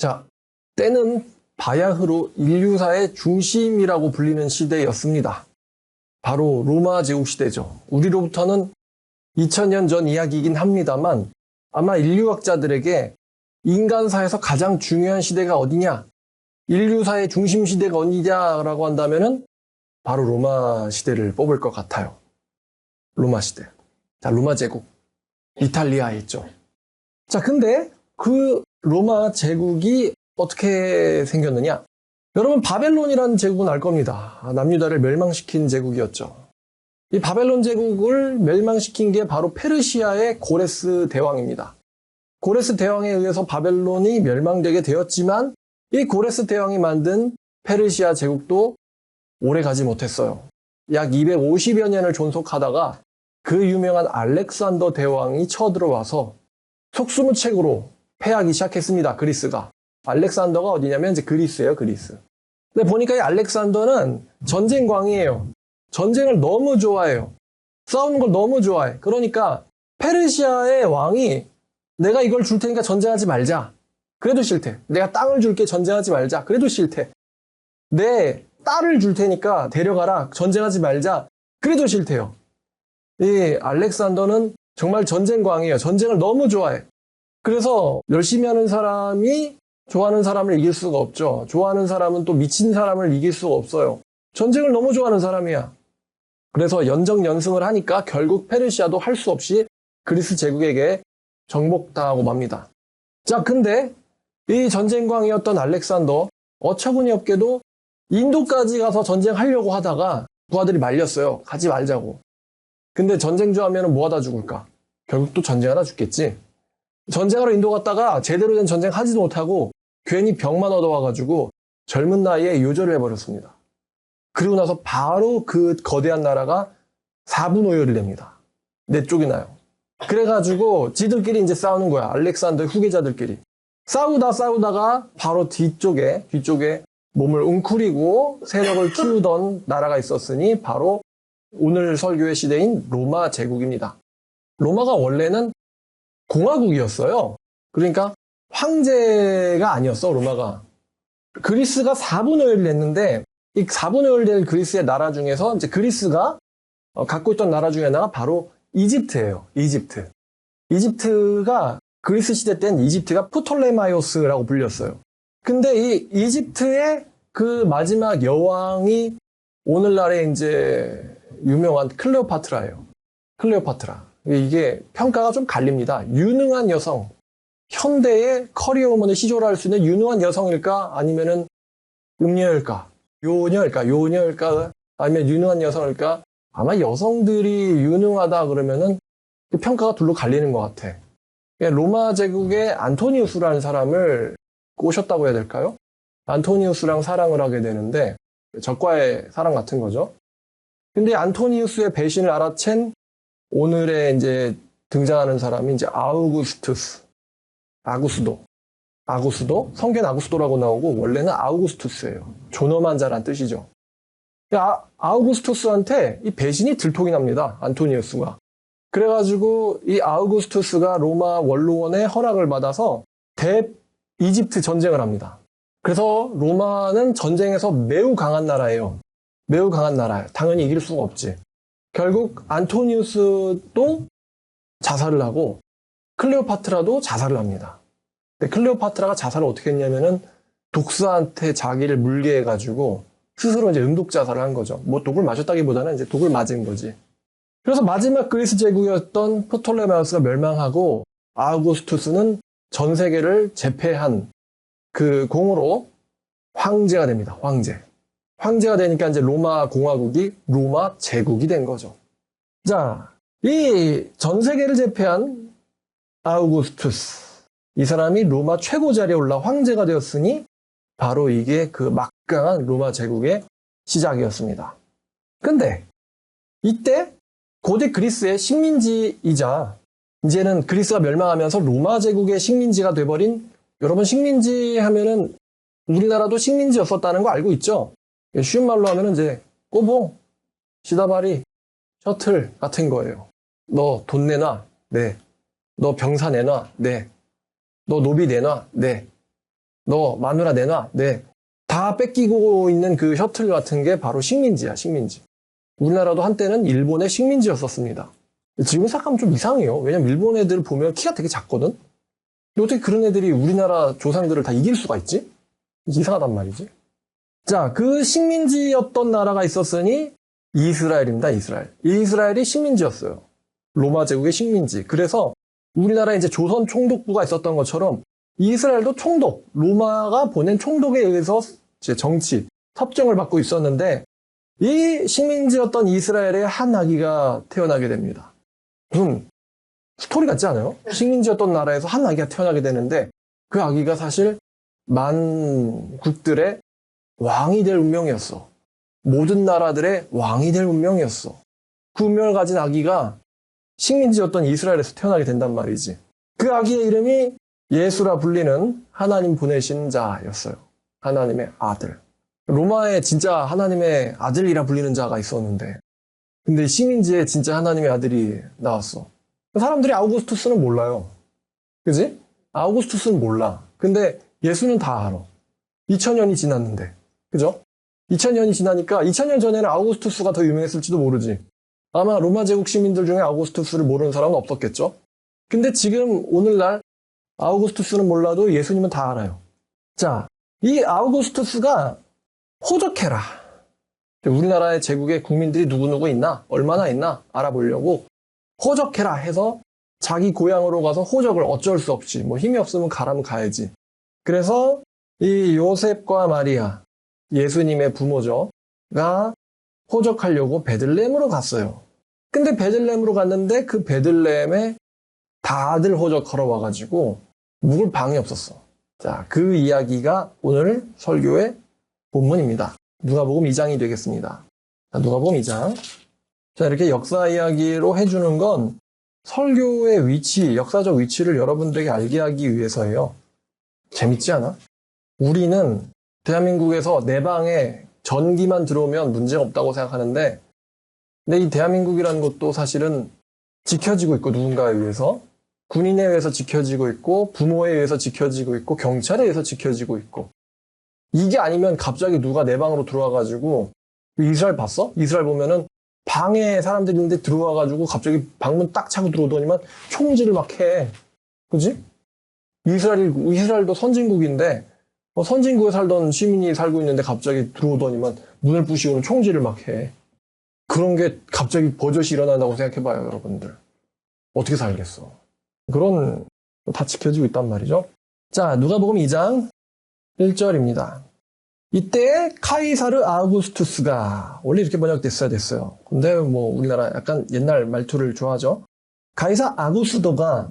자, 때는 바야흐로 인류사의 중심이라고 불리는 시대였습니다. 바로 로마 제국 시대죠. 우리로부터는 2000년 전 이야기이긴 합니다만 아마 인류학자들에게 인간사에서 가장 중요한 시대가 어디냐, 인류사의 중심 시대가 어디냐라고 한다면은 바로 로마 시대를 뽑을 것 같아요. 로마 시대. 자, 로마 제국. 이탈리아에 있죠. 자, 근데 그 로마 제국이 어떻게 생겼느냐? 여러분, 바벨론이라는 제국은 알 겁니다. 남유다를 멸망시킨 제국이었죠. 이 바벨론 제국을 멸망시킨 게 바로 페르시아의 고레스 대왕입니다. 고레스 대왕에 의해서 바벨론이 멸망되게 되었지만 이 고레스 대왕이 만든 페르시아 제국도 오래 가지 못했어요. 약 250여 년을 존속하다가 그 유명한 알렉산더 대왕이 쳐들어와서 속수무책으로 패하기 시작했습니다. 그리스가. 알렉산더가 어디냐면 이제 그리스예요, 그리스. 근데 보니까 이 알렉산더는 전쟁광이에요. 전쟁을 너무 좋아해요. 싸우는 걸 너무 좋아해. 그러니까 페르시아의 왕이 내가 이걸 줄 테니까 전쟁하지 말자. 그래도 싫대. 내가 땅을 줄게, 전쟁하지 말자. 그래도 싫대. 내 딸을 줄 테니까 데려가라. 전쟁하지 말자. 그래도 싫대요. 이 알렉산더는 정말 전쟁광이에요. 전쟁을 너무 좋아해. 그래서 열심히 하는 사람이 좋아하는 사람을 이길 수가 없죠. 좋아하는 사람은 또 미친 사람을 이길 수가 없어요. 전쟁을 너무 좋아하는 사람이야. 그래서 연정연승을 하니까 결국 페르시아도 할 수 없이 그리스 제국에게 정복당하고 맙니다. 자, 근데 이 전쟁광이었던 알렉산더 어처구니 없게도 인도까지 가서 전쟁하려고 하다가 부하들이 말렸어요. 가지 말자고. 근데 전쟁 좋아하면 뭐 하다 죽을까? 결국 또 전쟁하다 죽겠지. 전쟁하러 인도 갔다가 제대로 된 전쟁 하지도 못하고 괜히 병만 얻어와가지고 젊은 나이에 요절을 해버렸습니다. 그리고 나서 바로 그 거대한 나라가 4분오열이 됩니다. 네 쪽이 나요. 그래가지고 지들끼리 이제 싸우는 거야. 알렉산더 후계자들끼리. 싸우다가 바로 뒤쪽에 몸을 웅크리고 세력을 키우던 나라가 있었으니 바로 오늘 설교의 시대인 로마 제국입니다. 로마가 원래는 공화국이었어요. 그러니까 황제가 아니었어, 로마가. 그리스가 4분오열이 됐는데 이 4분오열 된 그리스의 나라 중에서 이제 그리스가 갖고 있던 나라 중에 하나가 바로 이집트예요. 이집트가 그리스 시대 땐 이집트가 프톨레마이오스라고 불렸어요. 근데 이 이집트의 그 마지막 여왕이 오늘날의 이제 유명한 클레오파트라예요. 클레오파트라. 이게 평가가 좀 갈립니다. 유능한 여성, 현대의 커리어 우먼의 시조를 할 수 있는 유능한 여성일까? 아니면은 음녀일까? 요녀일까? 아니면 유능한 여성일까? 아마 여성들이 유능하다 그러면은 그 평가가 둘로 갈리는 것 같아. 로마 제국의 안토니우스라는 사람을 꼬셨다고 해야 될까요? 안토니우스랑 사랑을 하게 되는데 적과의 사랑 같은 거죠. 근데 안토니우스의 배신을 알아챈 오늘의 이제 등장하는 사람이 이제 아구스도, 성경 아구스도라고 나오고 원래는 아우구스투스예요. 존엄한 자란 뜻이죠. 아우구스투스한테 이 배신이 들통이 납니다. 안토니우스가. 그래가지고 이 아우구스투스가 로마 원로원의 허락을 받아서 이집트 전쟁을 합니다. 그래서 로마는 전쟁에서 매우 강한 나라예요. 매우 강한 나라. 당연히 이길 수가 없지. 결국 안토니우스도 자살을 하고 클레오파트라도 자살을 합니다. 근데 클레오파트라가 자살을 어떻게 했냐면은 독사한테 자기를 물게 해가지고 스스로 이제 음독 자살을 한 거죠. 뭐 독을 마셨다기보다는 이제 독을 맞은 거지. 그래서 마지막 그리스 제국이었던 프톨레마이오스가 멸망하고 아우구스투스는 전 세계를 제패한 그 공으로 황제가 됩니다. 황제가 되니까 이제 로마 공화국이 로마 제국이 된 거죠. 자, 이 전 세계를 제패한 아우구스투스. 이 사람이 로마 최고 자리에 올라 황제가 되었으니 바로 이게 그 막강한 로마 제국의 시작이었습니다. 근데 이때 고대 그리스의 식민지이자 이제는 그리스가 멸망하면서 로마 제국의 식민지가 돼버린, 여러분 식민지 하면은 우리나라도 식민지였었다는 거 알고 있죠? 쉬운 말로 하면은 이제 꼬봉, 시다바리, 셔틀 같은 거예요. 너 돈 내놔? 네. 너 병사 내놔? 네. 너 노비 내놔? 네. 너 마누라 내놔. 네. 다 뺏기고 있는 그 셔틀 같은 게 바로 식민지야, 식민지. 우리나라도 한때는 일본의 식민지였었습니다. 지금 생각하면 좀 이상해요. 왜냐면 일본 애들 보면 키가 되게 작거든? 근데 어떻게 그런 애들이 우리나라 조상들을 다 이길 수가 있지? 이상하단 말이지. 자, 그 식민지였던 나라가 있었으니 이스라엘입니다, 이스라엘. 이스라엘이 식민지였어요. 로마 제국의 식민지. 그래서 우리나라에 이제 조선 총독부가 있었던 것처럼 이스라엘도 총독, 로마가 보낸 총독에 의해서 이제 정치, 섭정을 받고 있었는데 이 식민지였던 이스라엘에 한 아기가 태어나게 됩니다. 무슨 스토리 같지 않아요? 식민지였던 나라에서 한 아기가 태어나게 되는데 그 아기가 사실 만국들의 왕이 될 운명이었어. 모든 나라들의 왕이 될 운명이었어. 그 운명을 가진 아기가 식민지였던 이스라엘에서 태어나게 된단 말이지. 그 아기의 이름이 예수라 불리는 하나님 보내신 자였어요. 하나님의 아들. 로마에 진짜 하나님의 아들이라 불리는 자가 있었는데 근데 식민지에 진짜 하나님의 아들이 나왔어. 사람들이 아우구스투스는 몰라요. 그지? 아우구스투스는 몰라. 근데 예수는 다 알아. 2000년이 지났는데. 그죠? 2000년이 지나니까 2000년 전에는 아우구스투스가 더 유명했을지도 모르지. 아마 로마 제국 시민들 중에 아우구스투스를 모르는 사람은 없었겠죠? 근데 지금 오늘날 아우구스투스는 몰라도 예수님은 다 알아요. 자, 이 아우구스투스가 호적해라. 우리나라의 제국에 국민들이 누구누구 있나? 얼마나 있나? 알아보려고 호적해라 해서 자기 고향으로 가서 호적을 어쩔 수 없이 뭐 힘이 없으면 가라면 가야지. 그래서 이 요셉과 마리아, 예수님의 부모죠가 호적하려고 베들레헴으로 갔어요. 근데 베들레헴으로 갔는데 그 베들레헴에 다들 호적하러 와가지고 묵을 방이 없었어. 자, 그 이야기가 오늘 설교의 본문입니다. 누가복음 2장이 되겠습니다. 자, 누가복음 2장. 자, 이렇게 역사 이야기로 해주는 건 설교의 위치, 역사적 위치를 여러분들에게 알게 하기 위해서예요. 재밌지 않아? 우리는 대한민국에서 내 방에 전기만 들어오면 문제가 없다고 생각하는데 근데 이 대한민국이라는 것도 사실은 지켜지고 있고 누군가에 의해서 군인에 의해서 지켜지고 있고 부모에 의해서 지켜지고 있고 경찰에 의해서 지켜지고 있고 이게 아니면 갑자기 누가 내 방으로 들어와가지고 이스라엘 봤어? 이스라엘 보면은 방에 사람들이 있는데 들어와가지고 갑자기 방문 딱 차고 들어오더니만 총질을 막 해. 그지? 이스라엘도 선진국인데 선진국에 살던 시민이 살고 있는데 갑자기 들어오더니만 문을 부시고는 총질을 막 해. 그런 게 갑자기 버젓이 일어난다고 생각해봐요, 여러분들. 어떻게 살겠어? 그런 다 지켜지고 있단 말이죠. 자, 누가복음 2장 1절입니다. 이때 카이사르 아우구스투스가 원래 이렇게 번역됐어야 됐어요. 근데 뭐 우리나라 약간 옛날 말투를 좋아하죠. 카이사 아구스도가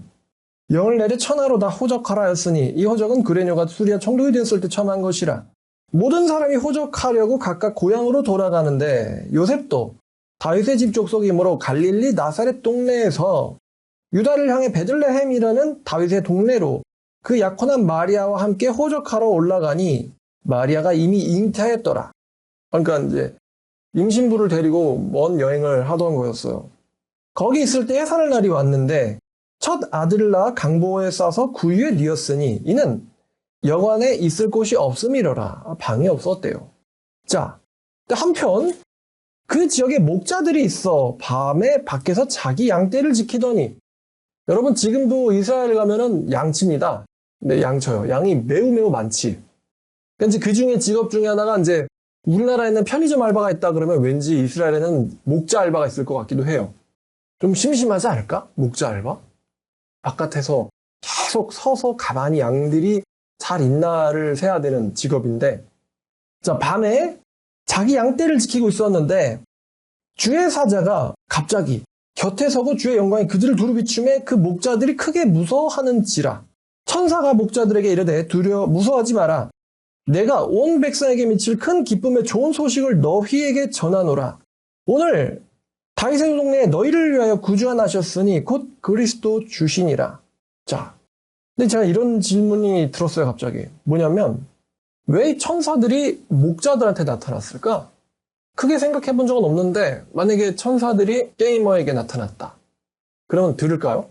영을 내려 천하로 다 호적하라 했으니 이 호적은 그레뇨가 수리아 총독이 되었을 때 처음 한 것이라. 모든 사람이 호적하려고 각각 고향으로 돌아가는데 요셉도 다윗의 집 족속이므로 갈릴리 나사렛 동네에서 유다를 향해 베들레헴이라는 다윗의 동네로 그 약혼한 마리아와 함께 호적하러 올라가니 마리아가 이미 잉태하였더라. 그러니까 이제 임신부를 데리고 먼 여행을 하던 거였어요. 거기 있을 때 해산할 날이 왔는데 첫 아들을 낳아 강보에 싸서 구유에 뉘었으니 이는 여관에 있을 곳이 없음이러라. 방이 없었대요. 자, 한편 그 지역에 목자들이 있어 밤에 밖에서 자기 양떼를 지키더니 여러분 지금도 이스라엘 가면은 양칩니다. 네, 양쳐요. 양이 매우 많지. 그러니까 그 중에 직업 중에 하나가 이제 우리나라에는 편의점 알바가 있다 그러면 왠지 이스라엘에는 목자 알바가 있을 것 같기도 해요. 좀 심심하지 않을까? 목자 알바? 바깥에서 계속 서서 가만히 양들이 잘 있나를 세야 되는 직업인데 자, 밤에 자기 양떼를 지키고 있었는데 주의 사자가 갑자기 곁에 서고 주의 영광이 그들을 두루 비춤에 그 목자들이 크게 무서워하는지라. 천사가 목자들에게 이르되 무서워하지 마라. 내가 온 백성에게 미칠 큰 기쁨의 좋은 소식을 너희에게 전하노라. 오늘 다윗의 동네에 너희를 위하여 구주가 나셨으니 곧 그리스도 주시니라. 자, 근데 제가 이런 질문이 들었어요, 갑자기. 뭐냐면 왜 이 천사들이 목자들한테 나타났을까? 크게 생각해 본 적은 없는데 만약에 천사들이 게이머에게 나타났다. 그러면 들을까요?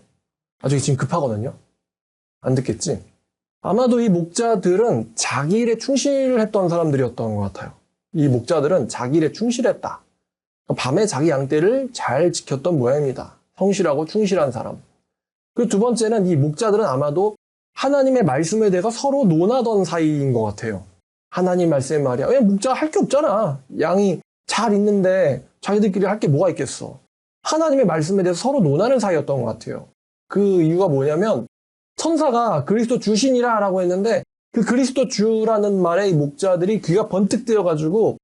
아직 지금 급하거든요. 안 듣겠지? 아마도 이 목자들은 자기 일에 충실했던 사람들이었던 것 같아요. 이 목자들은 자기 일에 충실했다. 밤에 자기 양떼를 잘 지켰던 모양입니다. 성실하고 충실한 사람. 그리고 두 번째는 이 목자들은 아마도 하나님의 말씀에 대해서 서로 논하던 사이인 것 같아요. 하나님 말씀에 말이야. 왜 목자가 할 게 없잖아. 양이 잘 있는데 자기들끼리 할 게 뭐가 있겠어. 하나님의 말씀에 대해서 서로 논하는 사이였던 것 같아요. 그 이유가 뭐냐면 천사가 그리스도 주시니라 라고 했는데 그 그리스도 주라는 말에 이 목자들이 귀가 번뜩 뜨여가지고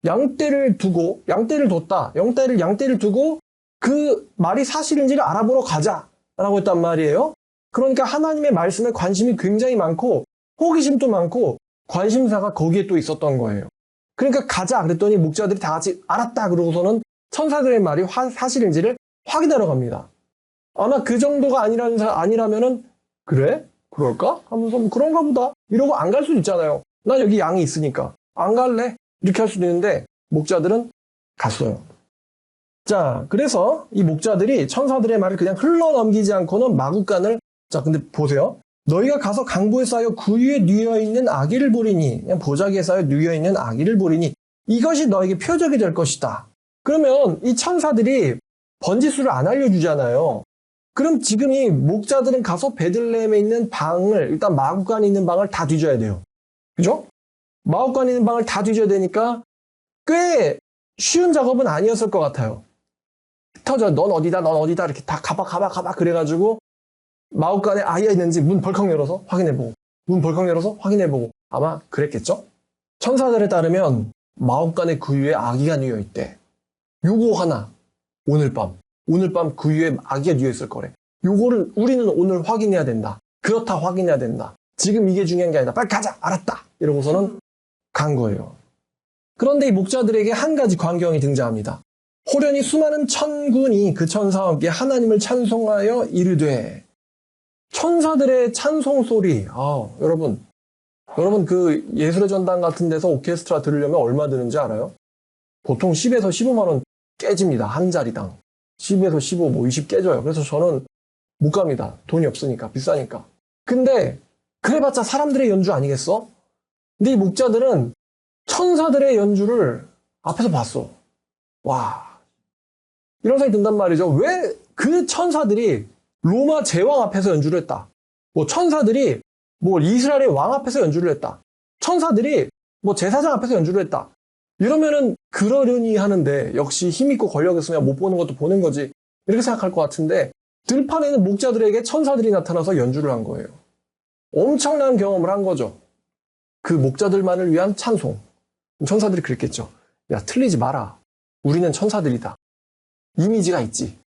양떼를 뒀다. 양떼를 두고 그 말이 사실인지를 알아보러 가자라고 했단 말이에요. 그러니까 하나님의 말씀에 관심이 굉장히 많고 호기심도 많고 관심사가 거기에 또 있었던 거예요. 그러니까 가자 그랬더니 목자들이 다 같이 알았다 그러고서는 천사들의 말이 사실인지를 확인하러 갑니다. 아마 그 정도가 아니라면은 그래? 그럴까? 하면서 뭐 그런가 보다 이러고 안 갈 수도 있잖아요. 난 여기 양이 있으니까 안 갈래? 이렇게 할 수도 있는데 목자들은 갔어요. 자, 그래서 이 목자들이 천사들의 말을 그냥 흘러넘기지 않고는 마구간을 자, 근데 보세요. 너희가 가서 강보에 쌓여 구유에 뉘어있는 아기를 보리니 그냥 보자기에 쌓여 뉘어있는 아기를 보리니 이것이 너에게 표적이 될 것이다. 그러면 이 천사들이 번지수를 안 알려주잖아요. 그럼 지금 이 목자들은 가서 베들레헴에 있는 방을 일단 마구간에 있는 방을 다 뒤져야 돼요. 그죠? 마구간에 있는 방을 다 뒤져야 되니까 꽤 쉬운 작업은 아니었을 것 같아요. 흩어져 넌 어디다 이렇게 다 가봐 그래가지고 마구간에 아이가 있는지 문 벌컥 열어서 확인해보고 아마 그랬겠죠? 천사들에 따르면 마구간의 구유에 아기가 뉘어 있대. 요거 하나 오늘 밤 구유에 아기가 뉘어 있을 거래. 요거를 우리는 오늘 확인해야 된다. 그렇다 확인해야 된다. 지금 이게 중요한 게 아니다. 빨리 가자. 알았다. 이러고서는 간 거예요. 그런데 이 목자들에게 한 가지 광경이 등장합니다. 호련히 수많은 천군이 그 천사와 함께 하나님을 찬송하여 이르되 천사들의 찬송 소리. 여러분 그 예술의 전당 같은 데서 오케스트라 들으려면 얼마 드는지 알아요? 보통 10에서 15만 원 깨집니다. 한 자리당. 10에서 15, 20 깨져요. 그래서 저는 못 갑니다. 돈이 없으니까, 비싸니까. 근데 그래봤자 사람들의 연주 아니겠어? 근데 이 목자들은 천사들의 연주를 앞에서 봤어. 와, 이런 생각이 든단 말이죠. 왜 그 천사들이 로마 제왕 앞에서 연주를 했다. 천사들이 이스라엘의 왕 앞에서 연주를 했다. 천사들이 제사장 앞에서 연주를 했다. 이러면은 그러려니 하는데 역시 힘있고 권력 있으면 못 보는 것도 보는 거지. 이렇게 생각할 것 같은데 들판에 있는 목자들에게 천사들이 나타나서 연주를 한 거예요. 엄청난 경험을 한 거죠. 그 목자들만을 위한 찬송. 천사들이 그랬겠죠. 야, 틀리지 마라. 우리는 천사들이다. 이미지가 있지.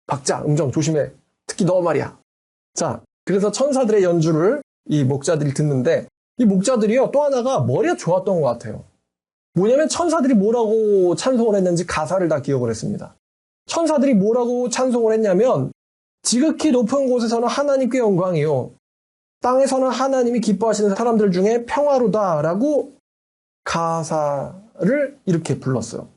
박자, 음정 조심해. 특히 너 말이야. 자, 그래서 천사들의 연주를 이 목자들이 듣는데 이 목자들이요, 또 하나가 머리가 좋았던 것 같아요. 뭐냐면 천사들이 뭐라고 찬송을 했는지 가사를 다 기억을 했습니다. 천사들이 뭐라고 찬송을 했냐면 지극히 높은 곳에서는 하나님께 영광이요. 땅에서는 하나님이 기뻐하시는 사람들 중에 평화로다라고 가사를 이렇게 불렀어요.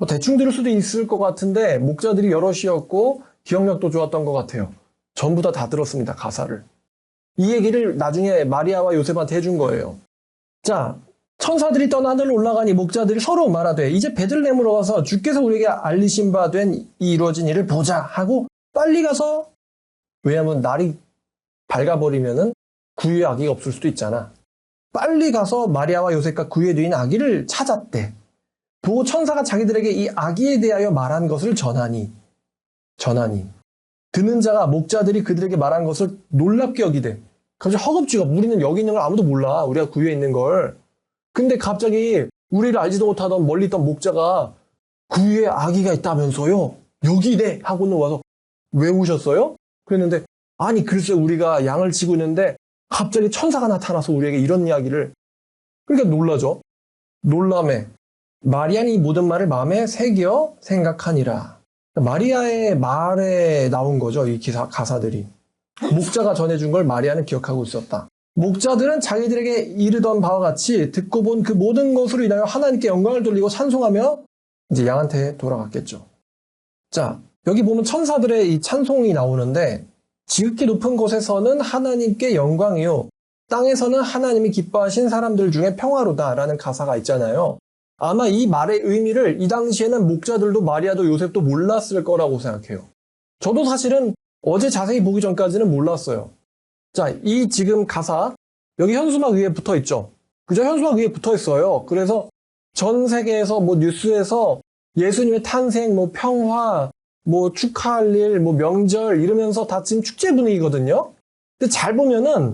대충 들을 수도 있을 것 같은데 목자들이 여럿이었고 기억력도 좋았던 것 같아요. 전부 다 들었습니다. 가사를. 이 얘기를 나중에 마리아와 요셉한테 해준 거예요. 자, 천사들이 떠나 하늘로 올라가니 목자들이 서로 말하되 이제 베들레헴으로 와서 주께서 우리에게 알리신 바 된 이 이루어진 일을 보자 하고 빨리 가서, 왜냐하면 날이 밝아버리면은 구유의 아기가 없을 수도 있잖아. 빨리 가서 마리아와 요셉과 구유에 누인 아기를 찾았대. 보고 천사가 자기들에게 이 아기에 대하여 말한 것을 전하니 듣는 자가 목자들이 그들에게 말한 것을 놀랍게 여기대. 갑자기 허겁지겁, 우리는 여기 있는 걸 아무도 몰라. 우리가 구유에 있는 걸. 근데 갑자기 우리를 알지도 못하던 멀리 있던 목자가 구유에 아기가 있다면서요? 여기네! 하고는 와서 왜 오셨어요? 그랬는데 아니 글쎄 우리가 양을 치고 있는데 갑자기 천사가 나타나서 우리에게 이런 이야기를. 그러니까 놀라죠. 놀람에 마리아는 이 모든 말을 마음에 새겨 생각하니라. 마리아의 말에 나온 거죠. 이 가사들이. 목자가 전해준 걸 마리아는 기억하고 있었다. 목자들은 자기들에게 이르던 바와 같이 듣고 본 그 모든 것으로 인하여 하나님께 영광을 돌리고 찬송하며 이제 양한테 돌아갔겠죠. 자, 여기 보면 천사들의 이 찬송이 나오는데 지극히 높은 곳에서는 하나님께 영광이요. 땅에서는 하나님이 기뻐하신 사람들 중에 평화로다라는 가사가 있잖아요. 아마 이 말의 의미를 이 당시에는 목자들도 마리아도 요셉도 몰랐을 거라고 생각해요. 저도 사실은 어제 자세히 보기 전까지는 몰랐어요. 자, 이 지금 가사, 여기 현수막 위에 붙어 있죠? 그죠? 현수막 위에 붙어 있어요. 그래서 전 세계에서 뭐 뉴스에서 예수님의 탄생, 뭐 평화, 뭐 축하할 일, 뭐 명절 이러면서 다 지금 축제 분위기거든요. 근데 잘 보면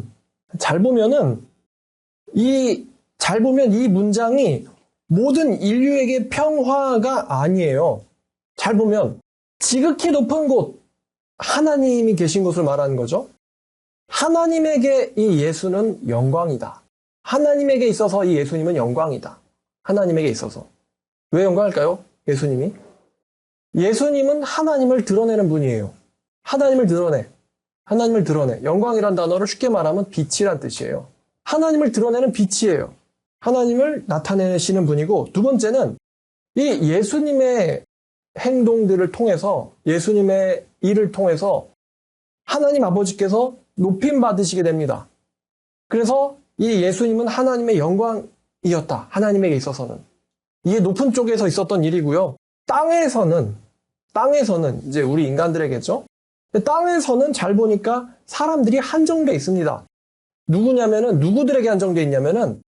이 문장이 모든 인류에게 평화가 아니에요. 잘 보면 지극히 높은 곳, 하나님이 계신 곳을 말하는 거죠. 하나님에게 이 예수는 영광이다. 하나님에게 있어서 이 예수님은 영광이다. 하나님에게 있어서. 왜 영광일까요? 예수님이? 예수님은 하나님을 드러내는 분이에요. 하나님을 드러내. 영광이란 단어를 쉽게 말하면 빛이란 뜻이에요. 하나님을 드러내는 빛이에요. 하나님을 나타내시는 분이고, 두 번째는 이 예수님의 행동들을 통해서, 예수님의 일을 통해서 하나님 아버지께서 높임 받으시게 됩니다. 그래서 이 예수님은 하나님의 영광이었다. 하나님에게 있어서는. 이게 높은 쪽에서 있었던 일이고요. 땅에서는 이제 우리 인간들에게죠. 땅에서는 잘 보니까 사람들이 한정돼 있습니다. 누구들에게 한정돼 있냐면은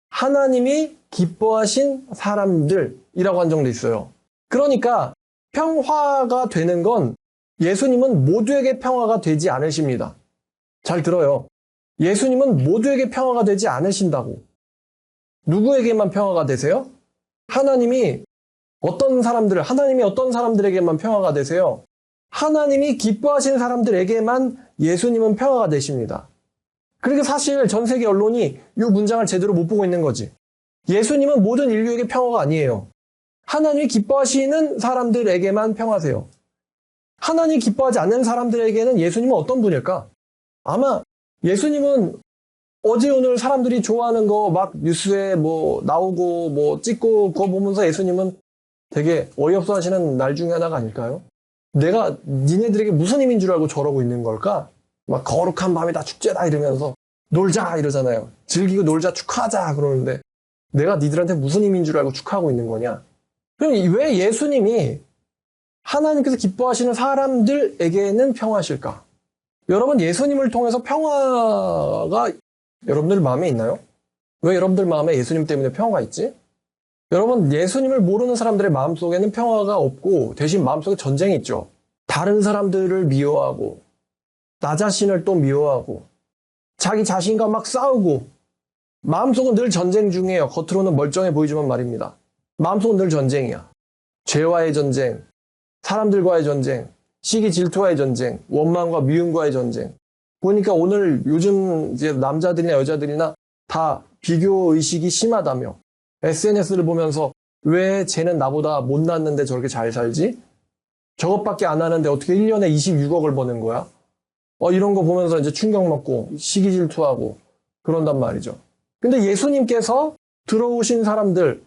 하나님이 기뻐하신 사람들이라고 한정돼 있어요. 그러니까 평화가 되는 건 예수님은 모두에게 평화가 되지 않으십니다. 잘 들어요. 예수님은 모두에게 평화가 되지 않으신다고. 누구에게만 평화가 되세요? 하나님이 어떤 사람들에게만 평화가 되세요? 하나님이 기뻐하시는 사람들에게만 예수님은 평화가 되십니다. 그러니까 사실 전 세계 언론이 이 문장을 제대로 못 보고 있는 거지. 예수님은 모든 인류에게 평화가 아니에요. 하나님이 기뻐하시는 사람들에게만 평화세요. 하나님이 기뻐하지 않는 사람들에게는 예수님은 어떤 분일까? 아마 예수님은 어제 오늘 사람들이 좋아하는 거 막 뉴스에 뭐 나오고 뭐 찍고 그거 보면서 예수님은 되게 어이없어 하시는 날 중에 하나가 아닐까요? 내가 니네들에게 무슨 힘인 줄 알고 저러고 있는 걸까? 막 거룩한 밤이다 축제다 이러면서 놀자 이러잖아요. 즐기고 놀자 축하하자 그러는데 내가 니들한테 무슨 힘인 줄 알고 축하하고 있는 거냐? 그럼 왜 예수님이 하나님께서 기뻐하시는 사람들에게는 평화실까? 여러분 예수님을 통해서 평화가 여러분들 마음에 있나요? 왜 여러분들 마음에 예수님 때문에 평화가 있지? 여러분 예수님을 모르는 사람들의 마음속에는 평화가 없고 대신 마음속에 전쟁이 있죠. 다른 사람들을 미워하고 나 자신을 또 미워하고 자기 자신과 막 싸우고 마음속은 늘 전쟁 중이에요. 겉으로는 멀쩡해 보이지만 말입니다. 마음속은 늘 전쟁이야. 죄와의 전쟁, 사람들과의 전쟁, 시기 질투와의 전쟁, 원망과 미움과의 전쟁. 보니까 오늘 요즘 이제 남자들이나 여자들이나 다 비교 의식이 심하다며 SNS를 보면서 왜 쟤는 나보다 못났는데 저렇게 잘 살지? 저것밖에 안 하는데 어떻게 1년에 26억을 버는 거야? 이런 거 보면서 이제 충격 먹고 시기 질투하고 그런단 말이죠. 근데 예수님께서 들어오신 사람들은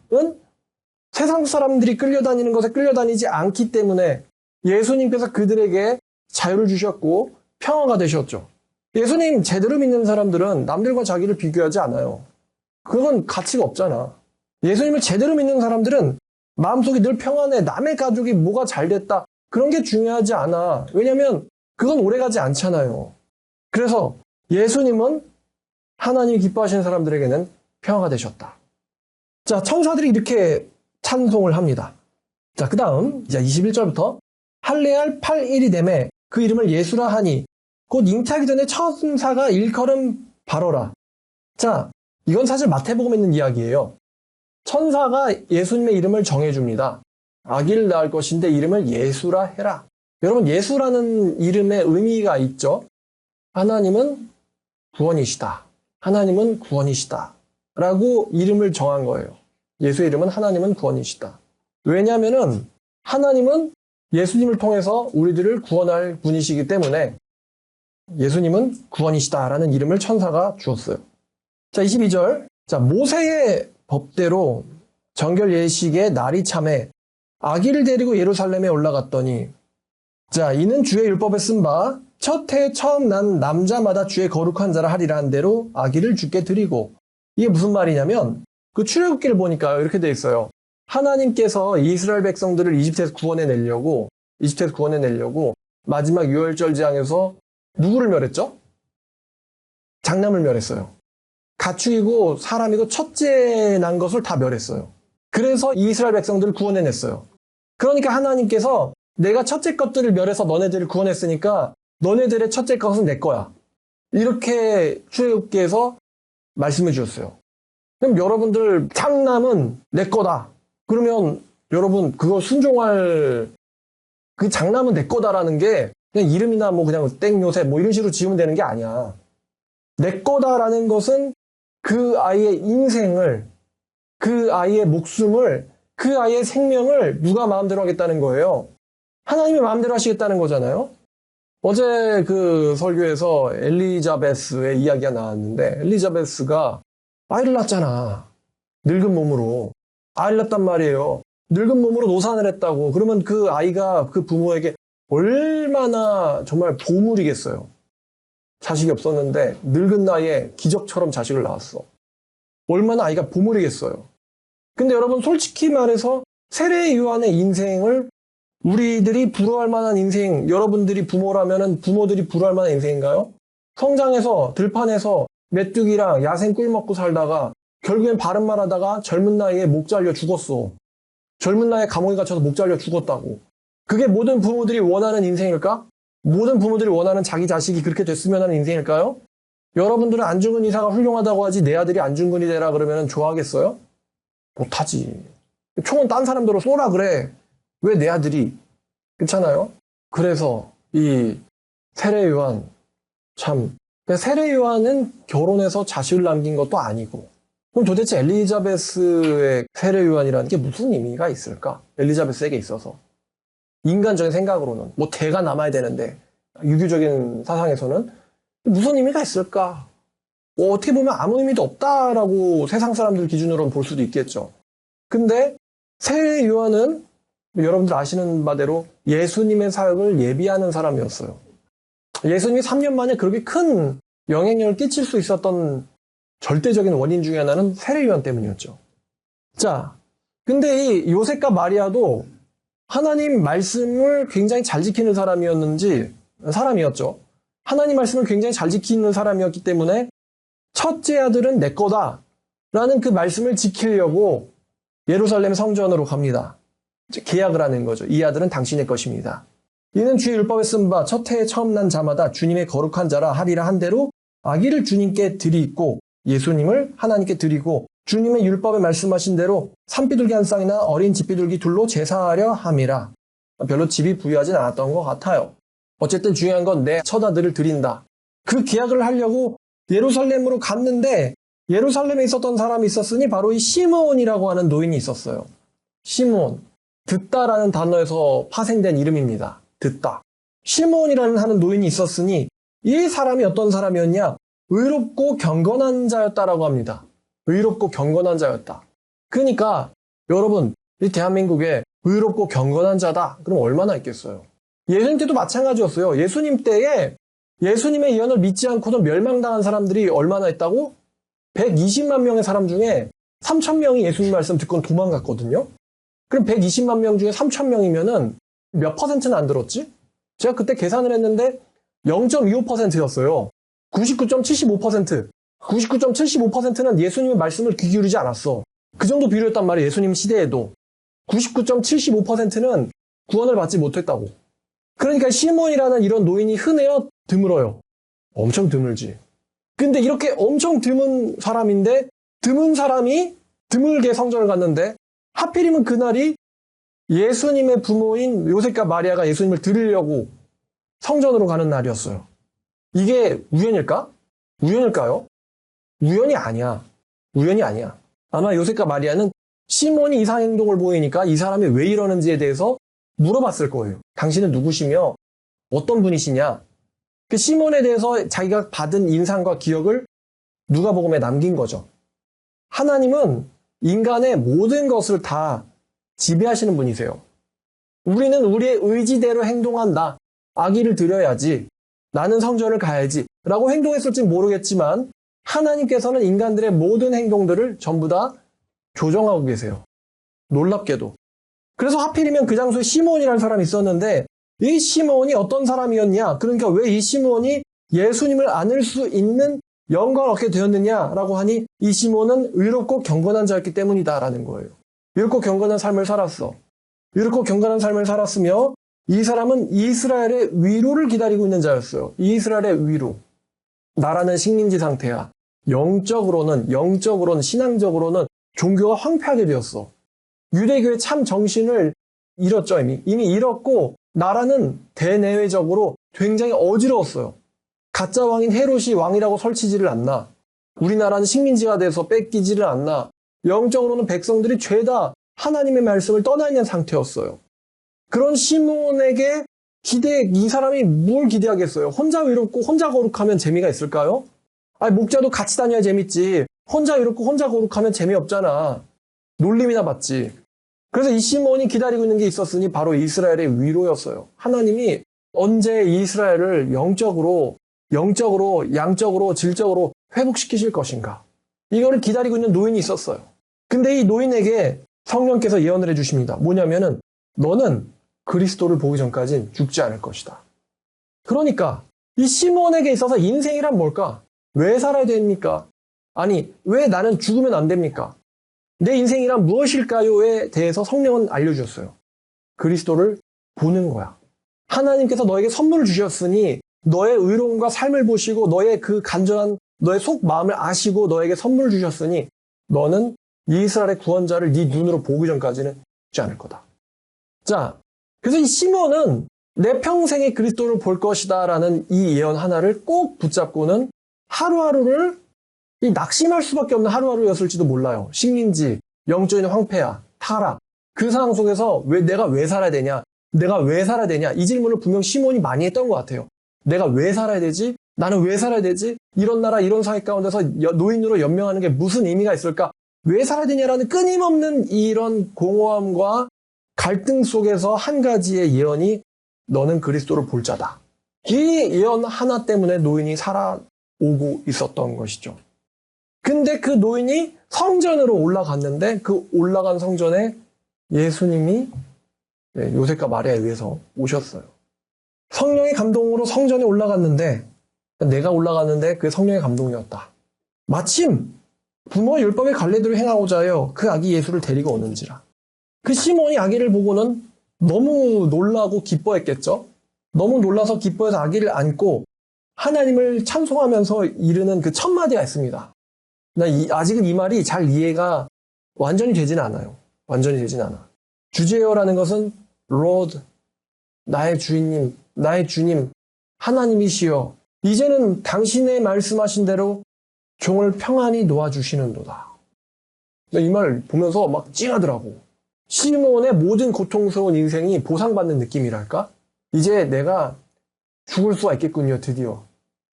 세상 사람들이 끌려다니는 것에 끌려다니지 않기 때문에 예수님께서 그들에게 자유를 주셨고 평화가 되셨죠. 예수님 제대로 믿는 사람들은 남들과 자기를 비교하지 않아요. 그건 가치가 없잖아. 예수님을 제대로 믿는 사람들은 마음속이 늘 평안해. 남의 가족이 뭐가 잘 됐다. 그런 게 중요하지 않아. 왜냐면 그건 오래가지 않잖아요. 그래서 예수님은 하나님이 기뻐하시는 사람들에게는 평화가 되셨다. 자, 천사들이 이렇게 찬송을 합니다. 자, 그 다음 이제 21절부터 할례할 8일이 되매 그 이름을 예수라 하니 곧 잉태하기 전에 천사가 일컬음 바로라. 자, 이건 사실 마태복음에 있는 이야기예요. 천사가 예수님의 이름을 정해줍니다. 아기를 낳을 것인데 이름을 예수라 해라. 여러분 예수라는 이름의 의미가 있죠. 하나님은 구원이시다. 하나님은 구원이시다. 라고 이름을 정한 거예요. 예수의 이름은 하나님은 구원이시다. 왜냐하면은 하나님은 예수님을 통해서 우리들을 구원할 분이시기 때문에 예수님은 구원이시다라는 이름을 천사가 주었어요. 자, 22절. 자, 모세의 법대로 정결 예식의 날이 참에 아기를 데리고 예루살렘에 올라갔더니 자, 이는 주의 율법에 쓴 바 첫 해 처음 난 남자마다 주의 거룩한 자라 하리라 한 대로 아기를 주께 드리고. 이게 무슨 말이냐면 그 출애굽기를 보니까 이렇게 돼 있어요. 하나님께서 이스라엘 백성들을 이집트에서 구원해내려고 마지막 유월절 재앙에서 누구를 멸했죠? 장남을 멸했어요. 가축이고 사람이고 첫째 난 것을 다 멸했어요. 그래서 이스라엘 백성들을 구원해냈어요. 그러니까 하나님께서 내가 첫째 것들을 멸해서 너네들을 구원했으니까 너네들의 첫째 것은 내 거야. 이렇게 출애굽기에서 말씀해 주셨어요. 그럼 여러분들 장남은 내 거다. 그러면 여러분 그거 순종할 그 장남은 내 거다라는 게 그냥 이름이나 뭐 그냥 땡요셉 뭐 이런 식으로 지으면 되는 게 아니야. 내 거다라는 것은 그 아이의 인생을, 그 아이의 목숨을, 그 아이의 생명을 누가 마음대로 하겠다는 거예요. 하나님이 마음대로 하시겠다는 거잖아요. 어제 그 설교에서 엘리자베스의 이야기가 나왔는데 엘리자베스가 아이를 낳았잖아. 늙은 몸으로. 아이를 낳았단 말이에요. 늙은 몸으로 노산을 했다고. 그러면 그 아이가 그 부모에게 얼마나 정말 보물이겠어요. 자식이 없었는데 늙은 나이에 기적처럼 자식을 낳았어. 얼마나 아이가 보물이겠어요. 근데 여러분 솔직히 말해서 세례 요한의 인생을 우리들이 부러워할 만한 인생, 여러분들이 부모라면 부모들이 부러워할 만한 인생인가요? 성장해서 들판에서 메뚜기랑 야생 꿀 먹고 살다가 결국엔 바른 말 하다가 젊은 나이에 목 잘려 죽었어. 젊은 나이에 감옥에 갇혀서 목 잘려 죽었다고. 그게 모든 부모들이 원하는 인생일까? 모든 부모들이 원하는 자기 자식이 그렇게 됐으면 하는 인생일까요? 여러분들은 안중근 의사가 훌륭하다고 하지 내 아들이 안중근이 되라 그러면 좋아하겠어요? 못하지. 총은 딴 사람들로 쏘라 그래. 왜 내 아들이? 그렇잖아요? 그래서 이 세례 요한 참 세례 요한은 결혼해서 자식을 남긴 것도 아니고 그럼 도대체 엘리자베스의 세례 요한이라는 게 무슨 의미가 있을까? 엘리자베스에게 있어서 인간적인 생각으로는 뭐 대가 남아야 되는데 유교적인 사상에서는 무슨 의미가 있을까? 어떻게 보면 아무 의미도 없다라고 세상 사람들 기준으로는 볼 수도 있겠죠. 근데 세례 요한은 여러분들 아시는 바대로 예수님의 사역을 예비하는 사람이었어요. 예수님이 3년 만에 그렇게 큰 영향력을 끼칠 수 있었던 절대적인 원인 중에 하나는 세례 요한 때문이었죠. 자, 근데 이 요셉과 마리아도 하나님 말씀을 굉장히 잘 지키는 사람이었죠. 하나님 말씀을 굉장히 잘 지키는 사람이었기 때문에 첫째 아들은 내 거다 라는 그 말씀을 지키려고 예루살렘 성전으로 갑니다. 계약을 하는 거죠. 이 아들은 당신의 것입니다. 이는 주의 율법에 쓴 바 첫 해에 처음 난 자마다 주님의 거룩한 자라 하리라 한 대로 아기를 주님께 드리고 예수님을 하나님께 드리고 주님의 율법에 말씀하신 대로 산비둘기 한 쌍이나 어린 집비둘기 둘로 제사하려 함이라. 별로 집이 부유하진 않았던 것 같아요. 어쨌든 중요한 건 내 첫아들을 드린다. 그 계약을 하려고 예루살렘으로 갔는데 예루살렘에 있었던 사람이 있었으니 바로 이 시므온이라고 하는 노인이 있었어요. 시므온. 듣다라는 단어에서 파생된 이름입니다. 듣다. 시므온이라는 하는 노인이 있었으니 이 사람이 어떤 사람이었냐? 의롭고 경건한 자였다라고 합니다. 의롭고 경건한 자였다. 그러니까 여러분 이 대한민국에 의롭고 경건한 자다. 그럼 얼마나 있겠어요? 예수님 때도 마찬가지였어요. 예수님 때에 예수님의 예언을 믿지 않고도 멸망당한 사람들이 얼마나 있다고? 120만 명의 사람 중에 3천 명이 예수님 말씀 듣고 도망갔거든요. 그럼 120만 명 중에 3천 명이면은 몇 퍼센트는 안 들었지? 제가 그때 계산을 했는데 0.25%였어요. 99.75%. 99.75%는 예수님의 말씀을 귀 기울이지 않았어. 그 정도 비율이었단 말이에요. 예수님 시대에도. 99.75%는 구원을 받지 못했다고. 그러니까 시몬이라는 이런 노인이 흔해요? 드물어요? 엄청 드물지. 근데 이렇게 엄청 드문 사람인데 드문 사람이 드물게 성전을 갔는데 하필이면 그날이 예수님의 부모인 요셉과 마리아가 예수님을 드리려고 성전으로 가는 날이었어요. 이게 우연일까? 우연일까요? 우연이 아니야. 우연이 아니야. 아마 요셉과 마리아는 시몬이 이상 행동을 보이니까 이 사람이 왜 이러는지에 대해서 물어봤을 거예요. 당신은 누구시며 어떤 분이시냐? 그 시몬에 대해서 자기가 받은 인상과 기억을 누가복음에 남긴 거죠. 하나님은 인간의 모든 것을 다 지배하시는 분이세요. 우리는 우리의 의지대로 행동한다. 아기를 드려야지. 나는 성전을 가야지 라고 행동했을지 모르겠지만 하나님께서는 인간들의 모든 행동들을 전부 다 조정하고 계세요. 놀랍게도. 그래서 하필이면 그 장소에 시므온이라는 사람이 있었는데 이 시므온이 어떤 사람이었냐? 그러니까 왜 이 시므온이 예수님을 안을 수 있는 영광을 얻게 되었느냐라고 하니 이 시므온은 의롭고 경건한 자였기 때문이다라는 거예요. 의롭고 경건한 삶을 살았어. 의롭고 경건한 삶을 살았으며 이 사람은 이스라엘의 위로를 기다리고 있는 자였어요. 이스라엘의 위로. 나라는 식민지 상태야. 영적으로는, 신앙적으로는 종교가 황폐하게 되었어. 유대교의 참 정신을 잃었죠, 이미 잃었고, 나라는 대내외적으로 굉장히 어지러웠어요. 가짜 왕인 헤롯이 왕이라고 설치지를 않나. 우리나라는 식민지가 돼서 뺏기지를 않나. 영적으로는 백성들이 죄다 하나님의 말씀을 떠나 있는 상태였어요. 그런 시므온에게 이 사람이 뭘 기대하겠어요? 혼자 외롭고 혼자 거룩하면 재미가 있을까요? 아니, 목자도 같이 다녀야 재밌지. 혼자 외롭고 혼자 거룩하면 재미없잖아. 놀림이나 받지. 그래서 이 시므온이 기다리고 있는 게 있었으니 바로 이스라엘의 위로였어요. 하나님이 언제 이스라엘을 영적으로, 양적으로, 질적으로 회복시키실 것인가. 이거를 기다리고 있는 노인이 있었어요. 근데 이 노인에게 성령께서 예언을 해주십니다. 뭐냐면은 너는 그리스도를 보기 전까진 죽지 않을 것이다. 그러니까 이 시므온에게 있어서 인생이란 뭘까? 왜 살아야 됩니까? 아니, 왜 나는 죽으면 안 됩니까? 내 인생이란 무엇일까요에 대해서 성령은 알려주셨어요. 그리스도를 보는 거야. 하나님께서 너에게 선물을 주셨으니 너의 의로움과 삶을 보시고 너의 그 간절한 너의 속 마음을 아시고 너에게 선물을 주셨으니 너는 이스라엘의 구원자를 네 눈으로 보기 전까지는 죽지 않을 거다. 자, 그래서 이 시므온은 내 평생에 그리스도를 볼 것이다 라는 이 예언 하나를 꼭 붙잡고는 하루하루를 이 낙심할 수밖에 없는 하루하루였을지도 몰라요. 식민지, 영적인 황폐화, 타락. 그 상황 속에서 내가 왜 살아야 되냐? 내가 왜 살아야 되냐? 이 질문을 분명 시므온이 많이 했던 것 같아요. 내가 왜 살아야 되지? 나는 왜 살아야 되지? 이런 나라, 이런 사회 가운데서 노인으로 연명하는 게 무슨 의미가 있을까? 왜 살아야 되냐라는 끊임없는 이런 공허함과 갈등 속에서 한 가지의 예언이 너는 그리스도를 볼 자다. 이 예언 하나 때문에 노인이 살아오고 있었던 것이죠. 근데 그 노인이 성전으로 올라갔는데 그 올라간 성전에 예수님이 요셉과 마리아에 의해서 오셨어요. 성령의 감동으로 성전에 올라갔는데 내가 올라갔는데 그게 성령의 감동이었다. 마침 부모가 율법의 관례대로 행하고자 하여 그 아기 예수를 데리고 오는지라. 그 시몬이 아기를 보고는 너무 놀라고 기뻐했겠죠. 너무 놀라서 기뻐해서 아기를 안고 하나님을 찬송하면서 이르는 그 첫 마디가 있습니다. 아직은 이 말이 잘 이해가 완전히 되진 않아요. 완전히 되진 않아. 주제어라는 것은 Lord, 나의 주인님, 나의 주님, 하나님이시여. 이제는 당신의 말씀하신 대로 종을 평안히 놓아주시는도다. 이 말 보면서 막 찡하더라고. 시므온의 모든 고통스러운 인생이 보상받는 느낌이랄까? 이제 내가 죽을 수가 있겠군요, 드디어.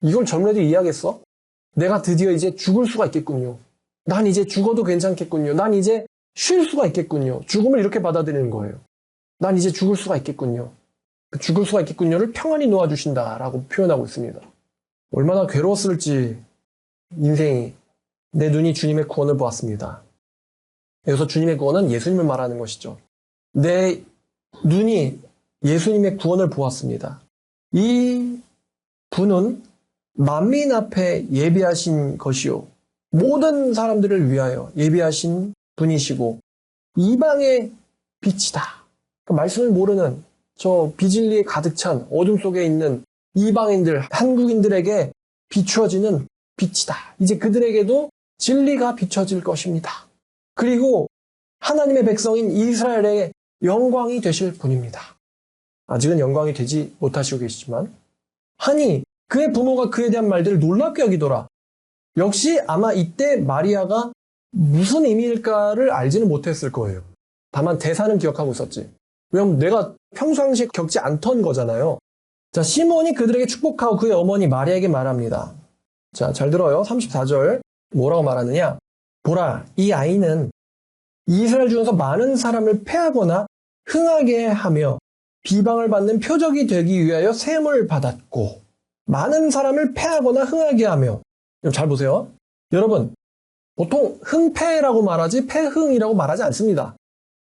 이걸 젊은이들이 이해하겠어? 내가 드디어 이제 죽을 수가 있겠군요. 난 이제 죽어도 괜찮겠군요. 난 이제 쉴 수가 있겠군요. 죽음을 이렇게 받아들이는 거예요. 난 이제 죽을 수가 있겠군요. 그 죽을 수가 있겠군요를 평안히 놓아주신다라고 표현하고 있습니다. 얼마나 괴로웠을지 인생이. 내 눈이 주님의 구원을 보았습니다. 여기서 주님의 구원은 예수님을 말하는 것이죠. 내 눈이 예수님의 구원을 보았습니다. 이 분은 만민 앞에 예비하신 것이요. 모든 사람들을 위하여 예비하신 분이시고 이방의 빛이다. 그 말씀을 모르는 저 비진리에 가득 찬 어둠 속에 있는 이방인들, 한국인들에게 비추어지는 빛이다. 이제 그들에게도 진리가 비춰질 것입니다. 그리고 하나님의 백성인 이스라엘의 영광이 되실 분입니다. 아직은 영광이 되지 못하시고 계시지만 하니 그의 부모가 그에 대한 말들을 놀랍게 여기더라. 역시 아마 이때 마리아가 무슨 의미일까를 알지는 못했을 거예요. 다만 대사는 기억하고 있었지. 왜냐면 내가 평상시에 겪지 않던 거잖아요. 자, 시몬이 그들에게 축복하고 그의 어머니 마리아에게 말합니다. 자, 잘 들어요. 34절 뭐라고 말하느냐. 보라, 이 아이는 이스라엘 중에서 많은 사람을 패하거나 흥하게 하며 비방을 받는 표적이 되기 위하여 셈을 받았고 많은 사람을 패하거나 흥하게 하며. 잘 보세요. 여러분, 보통 흥패라고 말하지 패흥이라고 말하지 않습니다.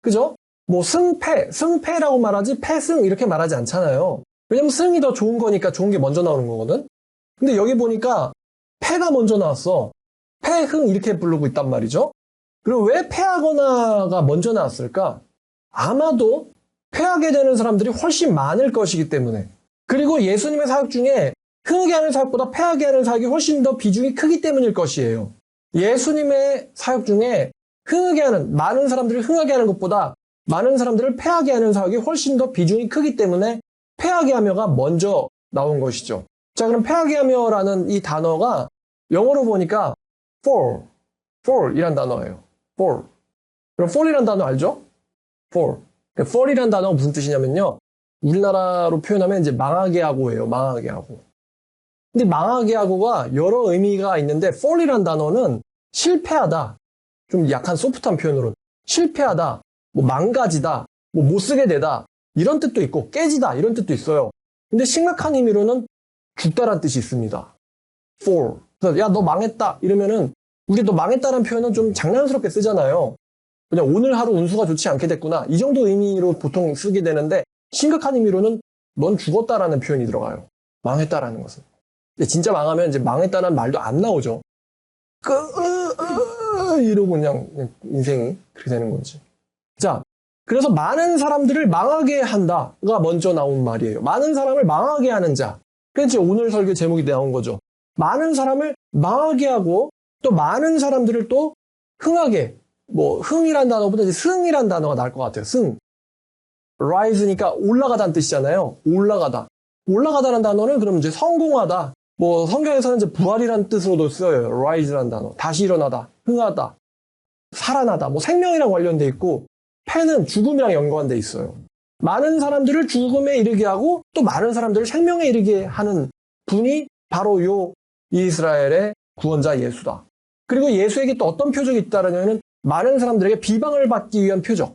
그죠? 뭐 승패라고 말하지 패승 이렇게 말하지 않잖아요. 왜냐면 승이 더 좋은 거니까 좋은 게 먼저 나오는 거거든. 근데 여기 보니까 패가 먼저 나왔어. 패흥 이렇게 부르고 있단 말이죠. 그럼 왜 패하거나가 먼저 나왔을까? 아마도 패하게 되는 사람들이 훨씬 많을 것이기 때문에. 그리고 예수님의 사역 중에 흥하게 하는 사역보다 패하게 하는 사역이 훨씬 더 비중이 크기 때문일 것이에요. 예수님의 사역 중에 흥하게 하는, 많은 사람들을 흥하게 하는 것보다 많은 사람들을 패하게 하는 사역이 훨씬 더 비중이 크기 때문에 패하게 하며가 먼저 나온 것이죠. 자, 그럼 패하게 하며라는 이 단어가 영어로 보니까 fall이란 단어예요. fall. 그럼 fall이란 단어 알죠? fall이란 단어가 무슨 뜻이냐면요. 우리나라로 표현하면 이제 망하게 하고예요. 망하게 하고. 근데 망하게 하고가 여러 의미가 있는데 fall이란 단어는 실패하다. 좀 약간 소프트한 표현으로 실패하다, 뭐 망가지다, 뭐 못쓰게 되다 이런 뜻도 있고 깨지다 이런 뜻도 있어요. 근데 심각한 의미로는 죽다란 뜻이 있습니다. fall. 그래서 야, 너 망했다 이러면은 우리 너 망했다는 표현은 좀 장난스럽게 쓰잖아요. 그냥 오늘 하루 운수가 좋지 않게 됐구나 이 정도 의미로 보통 쓰게 되는데 심각한 의미로는 넌 죽었다라는 표현이 들어가요. 망했다라는 것은. 근데 진짜 망하면 이제 망했다는 말도 안 나오죠. 이러고 그냥 인생이 그렇게 되는 거지. 자, 그래서 많은 사람들을 망하게 한다가 먼저 나온 말이에요. 많은 사람을 망하게 하는 자. 그래서 오늘 설교 제목이 나온 거죠. 많은 사람을 망하게 하고 또 많은 사람들을 또 흥하게, 뭐 흥이란 단어보다 이제 승이란 단어가 나을 것 같아요. 승. rise니까 올라가다는 뜻이잖아요. 올라가다는 단어는 그럼 이제 성공하다. 뭐 성경에서는 이제 부활이라는 뜻으로도 쓰여요. rise라는 단어. 다시 일어나다, 흥하다, 살아나다. 뭐 생명이랑 관련돼 있고 패는 죽음이랑 연관돼 있어요. 많은 사람들을 죽음에 이르게 하고 또 많은 사람들을 생명에 이르게 하는 분이 바로 요 이스라엘의 구원자 예수다. 그리고 예수에게 또 어떤 표적이 있다라면 많은 사람들에게 비방을 받기 위한 표적.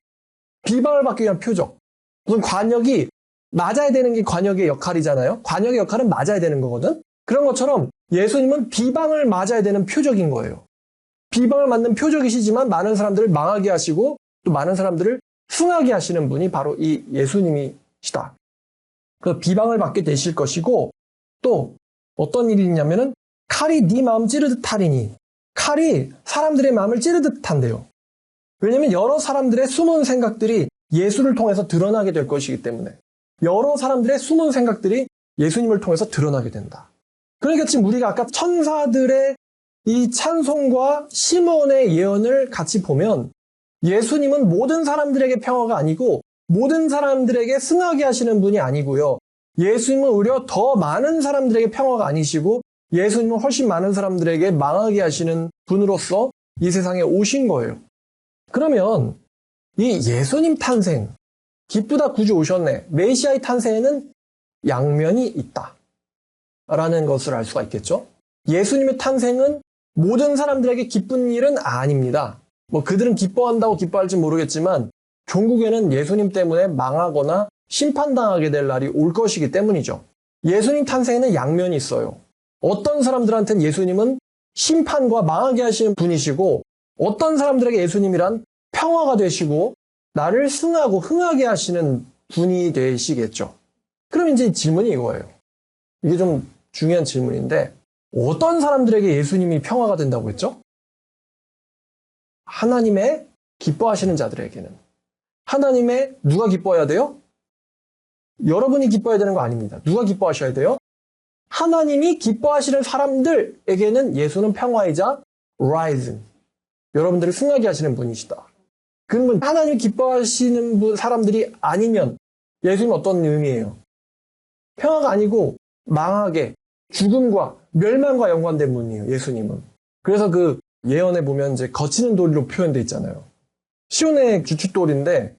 무슨 관역이 맞아야 되는 게 관역의 역할이잖아요. 관역의 역할은 맞아야 되는 거거든. 그런 것처럼 예수님은 비방을 맞아야 되는 표적인 거예요. 비방을 맞는 표적이시지만 많은 사람들을 망하게 하시고 또 많은 사람들을 승하게 하시는 분이 바로 이 예수님이시다. 그 비방을 받게 되실 것이고 또 어떤 일이 있냐면은 칼이 네 마음 찌르듯 하리니 칼이 사람들의 마음을 찌르듯 한대요. 왜냐면 여러 사람들의 숨은 생각들이 예수를 통해서 드러나게 될 것이기 때문에 여러 사람들의 숨은 생각들이 예수님을 통해서 드러나게 된다. 그러니까 지금 우리가 아까 천사들의 이 찬송과 시몬의 예언을 같이 보면 예수님은 모든 사람들에게 평화가 아니고 모든 사람들에게 승하게 하시는 분이 아니고요. 예수님은 오히려 더 많은 사람들에게 평화가 아니시고 예수님은 훨씬 많은 사람들에게 망하게 하시는 분으로서 이 세상에 오신 거예요. 그러면 이 예수님 탄생, 기쁘다 구주 오셨네, 메시아의 탄생에는 양면이 있다 라는 것을 알 수가 있겠죠. 예수님의 탄생은 모든 사람들에게 기쁜 일은 아닙니다. 뭐 그들은 기뻐한다고 기뻐할지 모르겠지만 종국에는 예수님 때문에 망하거나 심판당하게 될 날이 올 것이기 때문이죠. 예수님 탄생에는 양면이 있어요. 어떤 사람들한테는 예수님은 심판과 망하게 하시는 분이시고 어떤 사람들에게 예수님이란 평화가 되시고 나를 승하고 흥하게 하시는 분이 되시겠죠. 그럼 이제 질문이 이거예요. 이게 좀 중요한 질문인데 어떤 사람들에게 예수님이 평화가 된다고 했죠? 하나님의 기뻐하시는 자들에게는. 하나님의 누가 기뻐해야 돼요? 여러분이 기뻐해야 되는 거 아닙니다. 누가 기뻐하셔야 돼요? 하나님이 기뻐하시는 사람들에게는 예수는 평화이자 rise. 여러분들을 승하게 하시는 분이시다. 그러면 하나님이 기뻐하시는 사람들이 아니면 예수님은 어떤 의미예요? 평화가 아니고 망하게, 죽음과 멸망과 연관된 분이에요. 예수님은. 그래서 그 예언에 보면 이제 거치는 돌이로 표현되어 있잖아요. 시온의 주춧돌인데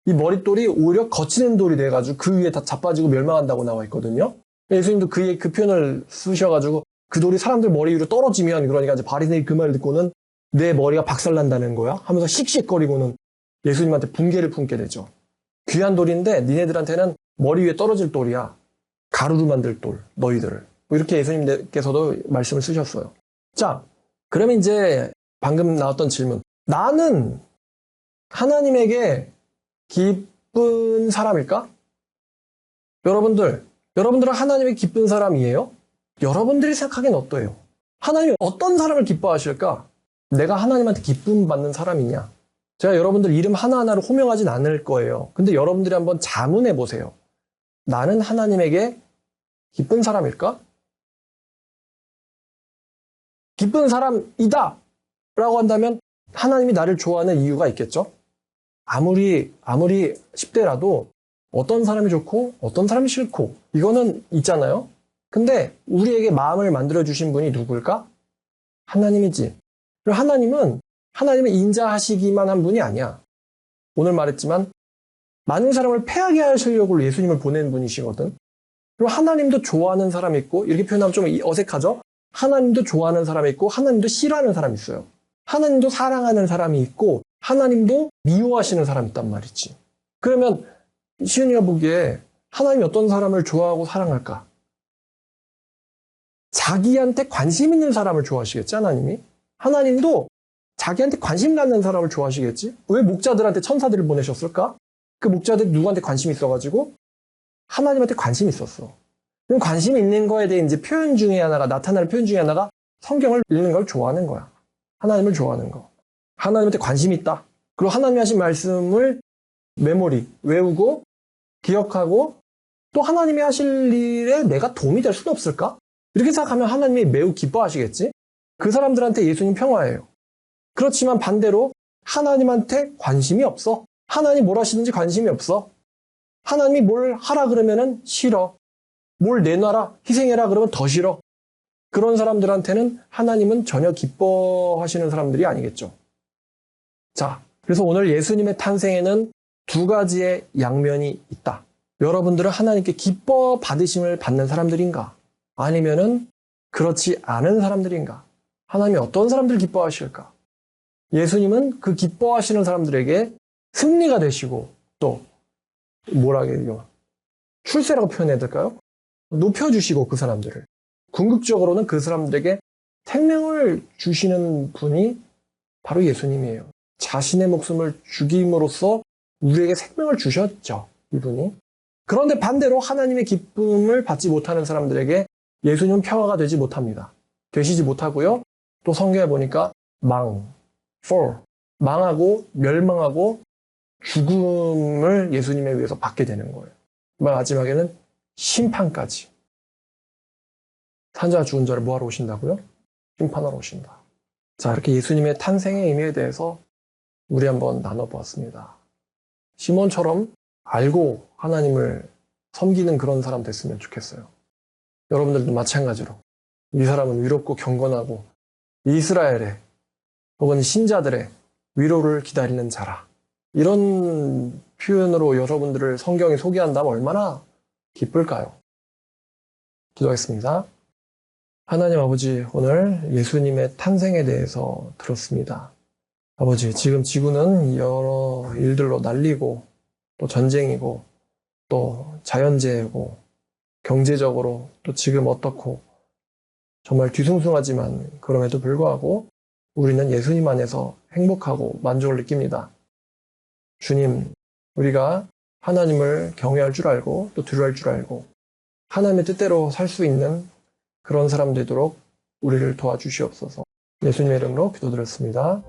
이 머릿돌이 오히려 거치는 돌이 돼가지고 그 위에 다 자빠지고 멸망한다고 나와 있거든요. 예수님도 그 표현을 쓰셔가지고 그 돌이 사람들 머리 위로 떨어지면 그러니까 이제 바리새인이 그 말을 듣고는 내 머리가 박살난다는 거야 하면서 씩씩거리고는 예수님한테 분개를 품게 되죠. 귀한 돌인데 니네들한테는 머리 위에 떨어질 돌이야. 가루로 만들 돌, 너희들을. 뭐 이렇게 예수님께서도 말씀을 쓰셨어요. 자, 그러면 이제 방금 나왔던 질문. 나는 하나님에게 기쁜 사람일까? 여러분들은 하나님의 기쁜 사람이에요? 여러분들이 생각하기엔 어떠해요? 하나님이 어떤 사람을 기뻐하실까? 내가 하나님한테 기쁨 받는 사람이냐? 제가 여러분들 이름 하나하나를 호명하진 않을 거예요. 근데 여러분들이 한번 자문해 보세요. 나는 하나님에게 기쁜 사람일까? 기쁜 사람이다! 라고 한다면 하나님이 나를 좋아하는 이유가 있겠죠? 아무리 10대라도 어떤 사람이 좋고 어떤 사람이 싫고 이거는 있잖아요. 근데 우리에게 마음을 만들어주신 분이 누굴까? 하나님이지. 그리고 하나님은 인자하시기만 한 분이 아니야. 오늘 말했지만 많은 사람을 패하게 하시려고 예수님을 보낸 분이시거든. 그리고 하나님도 좋아하는 사람이 있고, 이렇게 표현하면 좀 어색하죠? 하나님도 좋아하는 사람이 있고 하나님도 싫어하는 사람이 있어요. 하나님도 사랑하는 사람이 있고 하나님도 미워하시는 사람이 있단 말이지. 그러면 시은이가 보기에 하나님이 어떤 사람을 좋아하고 사랑할까? 자기한테 관심 있는 사람을 좋아하시겠지, 하나님이? 하나님도 자기한테 관심 갖는 사람을 좋아하시겠지? 왜 목자들한테 천사들을 보내셨을까? 그 목자들이 누구한테 관심이 있어가지고 하나님한테 관심이 있었어. 그럼 관심이 있는 거에 대해 이제 나타나는 표현 중에 하나가 성경을 읽는 걸 좋아하는 거야. 하나님을 좋아하는 거. 하나님한테 관심이 있다. 그리고 하나님이 하신 말씀을 외우고, 기억하고, 또 하나님이 하실 일에 내가 도움이 될 수는 없을까? 이렇게 생각하면 하나님이 매우 기뻐하시겠지? 그 사람들한테 예수님 평화예요. 그렇지만 반대로 하나님한테 관심이 없어. 하나님 뭘 하시든지 관심이 없어. 하나님이 뭘 하라 그러면은 싫어. 뭘 내놔라, 희생해라 그러면 더 싫어. 그런 사람들한테는 하나님은 전혀 기뻐하시는 사람들이 아니겠죠. 자, 그래서 오늘 예수님의 탄생에는 두 가지의 양면이 있다. 여러분들은 하나님께 기뻐 받으심을 받는 사람들인가? 아니면은 그렇지 않은 사람들인가? 하나님이 어떤 사람들을 기뻐하실까? 예수님은 그 기뻐하시는 사람들에게 승리가 되시고, 또 출세라고 표현해야 될까요? 높여주시고, 그 사람들을. 궁극적으로는 그 사람들에게 생명을 주시는 분이 바로 예수님이에요. 자신의 목숨을 죽임으로써 우리에게 생명을 주셨죠, 이분이. 그런데 반대로 하나님의 기쁨을 받지 못하는 사람들에게 예수님은 평화가 되시지 못하고요. 또 성경에 보니까 망하고 멸망하고 죽음을 예수님에 의해서 받게 되는 거예요. 마지막에는 심판까지. 산자가 죽은 자를 뭐하러 오신다고요? 심판하러 오신다. 자, 이렇게 예수님의 탄생의 의미에 대해서 우리 한번 나눠보았습니다. 시몬처럼 알고 하나님을 섬기는 그런 사람 됐으면 좋겠어요. 여러분들도 마찬가지로 이 사람은 위롭고 경건하고 이스라엘의 혹은 신자들의 위로를 기다리는 자라. 이런 표현으로 여러분들을 성경이 소개한다면 얼마나 기쁠까요? 기도하겠습니다. 하나님 아버지, 오늘 예수님의 탄생에 대해서 들었습니다. 아버지, 지금 지구는 여러 일들로 날리고 또 전쟁이고 또 자연재해고 경제적으로 또 지금 어떻고 정말 뒤숭숭하지만 그럼에도 불구하고 우리는 예수님 안에서 행복하고 만족을 느낍니다. 주님, 우리가 하나님을 경외할 줄 알고 또 두려워할 줄 알고 하나님의 뜻대로 살 수 있는 그런 사람 되도록 우리를 도와주시옵소서. 예수님의 이름으로 기도드렸습니다.